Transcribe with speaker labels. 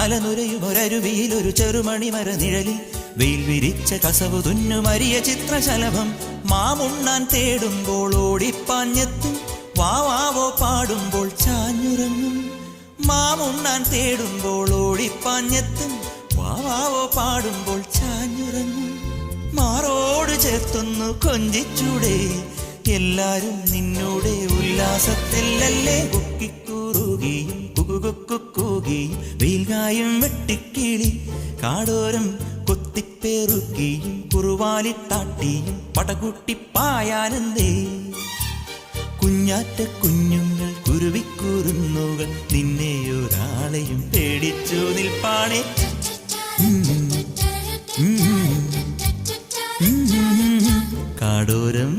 Speaker 1: അലനുരയുമൊരരുവിയിൽ ഒരു ചെറുമണി മര നിഴലിൽ വെയിൽ വിരിച്ച കസവു തുന്നുമരിയ ചിത്രശലഭം മാമുണ്ണാൻ തേടുമ്പോൾ ഓടിപ്പാഞ്ഞെത്തും വാവാവോ പാടുമ്പോൾ ചാഞ്ഞുറങ്ങും മാമുണ്ണാൻ തേടുമ്പോൾ ഓടിപ്പാഞ്ഞെത്തും വാവാവോ പാടുമ്പോൾ ചാഞ്ഞുറങ്ങും മാറോട് ചേർത്തൊന്നു കൊഞ്ചിച്ചൂടെ എല്ലാരും നിന്നോടെ ഉല്ലാസത്തിലല്ലേ കുക്കിക്കൂറുകയും കുകുകുക്കുകൂകയും വെയിൽകായും വെട്ടിക്കിളി കാടോരം കൊത്തിപ്പേറുകയും കുറുവാലിട്ടാട്ടിയും പടകുട്ടിപ്പായാനന്ദേ കുഞ്ഞാറ്റ കുഞ്ഞുങ്ങൾ കുരുവിക്കൂറുന്നുകൾ നിന്നെ ഒരാളെയും പേടിച്ചു നിൽപ്പാണേ കാടോരം